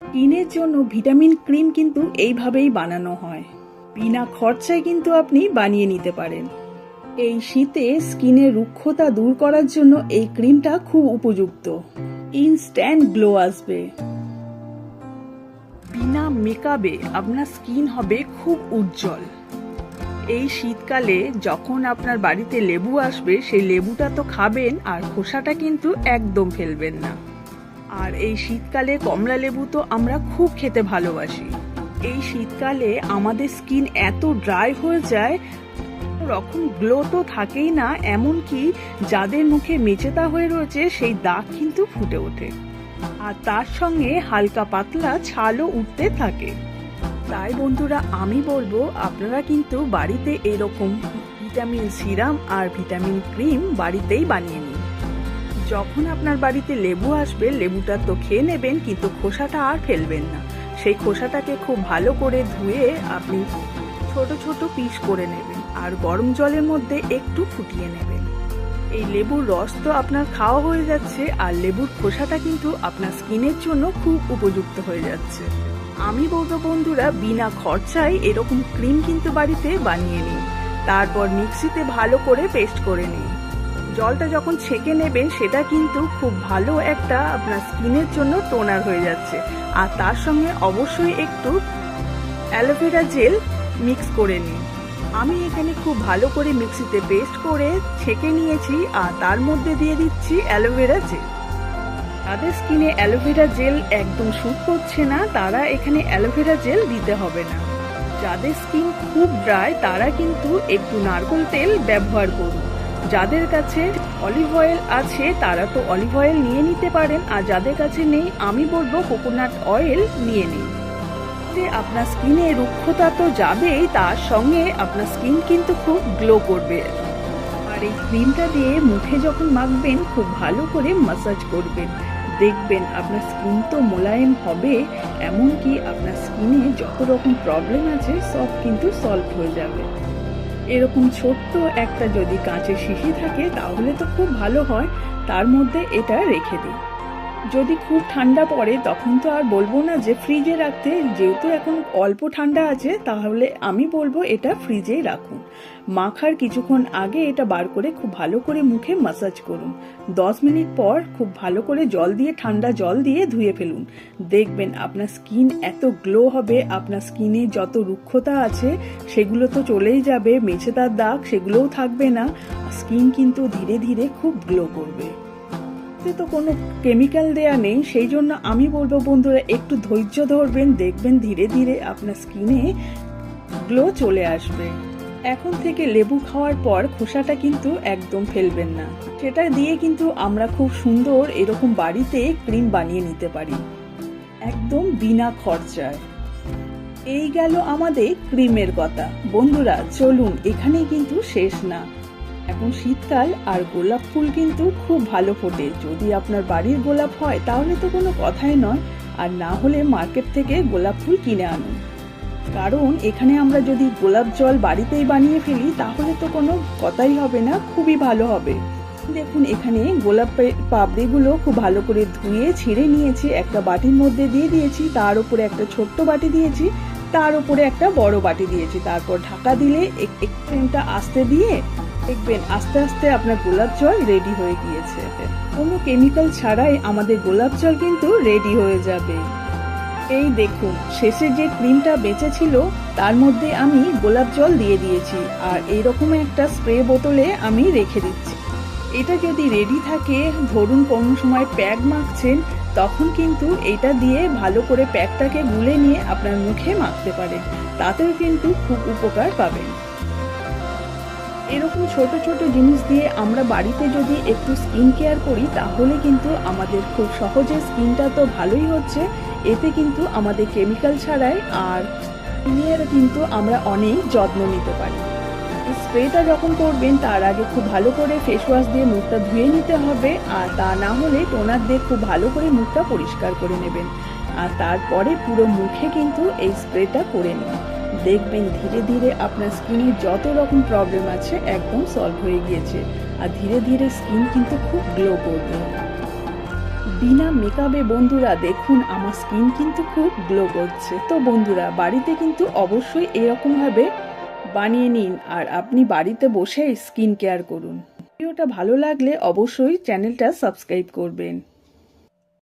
স্কিনের জন্য vitamin cream কিন্তু এইভাবেই বানানো হয়। বিনা খরচায় কিন্তু আপনি বানিয়ে নিতে পারেন। এই শীতে স্কিনের রুক্ষতা দূর করার জন্য এই ক্রিমটা খুব উপযুক্ত। ইনস্ট্যান্ট গ্লো আসবে। বিনা মেকআপে আপনার স্কিন হবে খুব উজ্জ্বল। এই শীতকালে যখন আপনার বাড়িতে লেবু আসবে, সেই লেবুটা তো খাবেন আর খোসাটা কিন্তু একদম ফেলবেন না। আর এই শীতকালে কমলা লেবু তো আমরা খুব খেতে ভালোবাসি। এই শীতকালে আমাদের স্কিন এত ড্রাই হয়ে যায়, রকম গ্লো তো থাকেই না, এমনকি যাদের মুখে মেচেতা হয়ে রয়েছে সেই দাগ কিন্তু ফুটে ওঠে, আর তার সঙ্গে হালকা পাতলা ছালও উঠতে থাকে। তাই বন্ধুরা, আমি বলবো আপনারা কিন্তু বাড়িতে এরকম ভিটামিন সিরাম আর ভিটামিন ক্রিম বাড়িতেই বানিয়ে নিন। যখন আপনার বাড়িতে লেবু আসবে, লেবুটা তো খেয়ে নেবেন, কিন্তু খোসাটা আর ফেলবেন না। সেই খোসাটাকে খুব ভালো করে ধুয়ে আপনি ছোট ছোট পিস করে নেবেন আর গরম জলের মধ্যে একটু ফুটিয়ে নেবেন। এই লেবুর রস তো আপনার খাওয়া হয়ে যাচ্ছে, আর লেবুর খোসাটা কিন্তু আপনার স্কিনের জন্য খুব উপযুক্ত হয়ে যাচ্ছে। আমি বলবো বন্ধুরা, বিনা খরচায় এরকম ক্রিম কিন্তু বাড়িতে বানিয়ে নিন। তারপর মিক্সিতে ভালো করে পেস্ট করে নিন। জলটা যখন ছেঁকে নেবেন, সেটা কিন্তু খুব ভালো একটা আপনার স্কিনের জন্য টোনার হয়ে যাচ্ছে। আর তার সঙ্গে অবশ্যই একটু অ্যালোভেরা জেল মিক্স করে নিন। আমি এখানে খুব ভালো করে মিক্সিতে পেস্ট করে ছেঁকে নিয়েছি, আর তার মধ্যে দিয়ে দিচ্ছি অ্যালোভেরা জেল। যাদের স্কিনে অ্যালোভেরা জেল একদম স্যুট করছে না, তারা এখানে অ্যালোভেরা জেল দিতে হবে না। যাদের স্কিন খুব ড্রাই, তারা কিন্তু একটু নারকেল তেল ব্যবহার করুন। যাদের কাছে অলিভ অয়েল আছে, তারা তো অলিভ অয়েল নিয়ে নিতে পারেন, আর যাদের কাছে নেই, আমি বলবো কোকোনাট অয়েল নিয়ে নিন। আপনার স্কিনে রুক্ষতা তো যাবেই, তার সঙ্গে আপনার স্কিন কিন্তু খুব গ্লো করবে। আর এই ক্রিমটা দিয়ে মুখে যখন মাখবেন, খুব ভালো করে মাসাজ করবেন। দেখবেন আপনার স্কিন তো মোলায়েম হবে, এমনকি আপনার স্কিনে যত রকম প্রবলেম আছে সব কিন্তু সলভ হয়ে যাবে। এরকম ছোট্ট একটা যদি কাঁচের শিশি থাকে, তাহলে তো খুব ভালো হয়, তার মধ্যে এটা রেখে দিন। যদি খুব ঠান্ডা পড়ে, তখন তো আর বলবো না যে ফ্রিজে রাখতে, যেহেতু এখন অল্প ঠান্ডা আছে, তাহলে আমি বলবো এটা ফ্রিজেই রাখুন। মাখার কিছুক্ষণ আগে এটা বার করে খুব ভালো করে মুখে মাসাজ করুন। 10 মিনিট পর খুব ভালো করে জল দিয়ে, ঠান্ডা জল দিয়ে ধুয়ে ফেলুন। দেখবেন আপনার স্কিন এত গ্লো হবে, আপনার স্কিনে যত রুক্ষতা আছে সেগুলো তো চলেই যাবে, মেছেদার দাগ সেগুলোও থাকবে না। স্কিন কিন্তু ধীরে ধীরে খুব গ্লো করবে। তো কোনো কেমিক্যাল দেয়া নেই, সেই জন্য আমি বলবো বন্ধুরা, একটু ধৈর্য ধরবেন, দেখবেন ধীরে ধীরে আপনার স্কিনে গ্লো চলে আসবে। এখন থেকে লেবু খাওয়ার পর খোসাটা কিন্তু একদম ফেলবেন না। সেটা দিয়ে কিন্তু আমরা খুব সুন্দর এরকম বাড়িতে ক্রিম বানিয়ে নিতে পারি, একদম বিনা খরচায়। এই গেল আমাদের ক্রিমের কথা। বন্ধুরা চলুন, এখানেই কিন্তু শেষ না। এখন শীতকাল, আর গোলাপ ফুল কিন্তু খুব ভালো ফোটে। যদি আপনার বাড়ির গোলাপ হয় তাহলে তো কোনো কথাই নয়, আর না হলে মার্কেট থেকে গোলাপ ফুল কিনে আনুন। কারণ এখানে আমরা যদি গোলাপ জল বাড়িতেই বানিয়ে ফেলি, তাহলে তো কোনো কথাই হবে না, খুবই ভালো হবে। দেখুন, এখানে গোলাপ পাপড়িগুলো খুব ভালো করে ধুয়ে ছিঁড়ে নিয়েছি, একটা বাটির মধ্যে দিয়ে দিয়েছি, তার উপরে একটা ছোট্ট বাটি দিয়েছি, তার উপরে একটা বড় বাটি দিয়েছি। তারপর ঢাকা দিলে ফ্লেমটা আস্তে দিয়ে দেখবেন আস্তে আস্তে আপনার গোলাপ জল রেডি হয়ে গিয়েছে। কোনো কেমিক্যাল ছাড়াই আমাদের গোলাপ জল কিন্তু রেডি হয়ে যাবে। এই দেখুন, শেষে যে ক্রিমটা বেঁচে ছিল তার মধ্যে আমি গোলাপ জল দিয়ে দিয়েছি, আর এইরকম একটা স্প্রে বোতলে আমি রেখে দিচ্ছি। এটা যদি রেডি থাকে, ধরুন কোনো সময় প্যাক মাখছেন, তখন কিন্তু এটা দিয়ে ভালো করে প্যাকটাকে গুলে নিয়ে আপনার মুখে মাখতে পারেন, তাতেও কিন্তু খুব উপকার পাবেন। এরকম ছোট ছোট জিনিস দিয়ে আমরা বাড়িতে যদি একটু স্কিন কেয়ার করি, তাহলে কিন্তু আমাদের খুব সহজে স্কিনটা তো ভালোই হচ্ছে, এতে কিন্তু আমাদের কেমিক্যাল ছাড়াই আর স্কিনের কিন্তু আমরা অনেক যত্ন নিতে পারি। এই স্প্রেটা যখন করবেন, তার আগে খুব ভালো করে ফেস ওয়াশ দিয়ে মুখটা ধুয়ে নিতে হবে, আর তা না হলে টোনার দিয়ে খুব ভালো করে মুখটা পরিষ্কার করে নেবেন, আর তারপরে পুরো মুখে কিন্তু এই স্প্রেটা করে নিন। দেখবেন ধীরে ধীরে আপনার স্কিনের যত রকম প্রবলেম আছে একদম সলভ হয়ে গিয়েছে, আর ধীরে ধীরে স্কিন কিন্তু খুব গ্লো করবে। বিনা মেকআপে বন্ধুরা দেখুন আমার স্কিন কিন্তু খুব গ্লো করছে। তো বন্ধুরা বাড়িতে কিন্তু অবশ্যই এরকম ভাবে বানিয়ে নিন আর আপনি বাড়িতে বসে স্কিন কেয়ার করুন। ভিডিওটা ভালো লাগলে অবশ্যই চ্যানেলটা সাবস্ক্রাইব করবেন।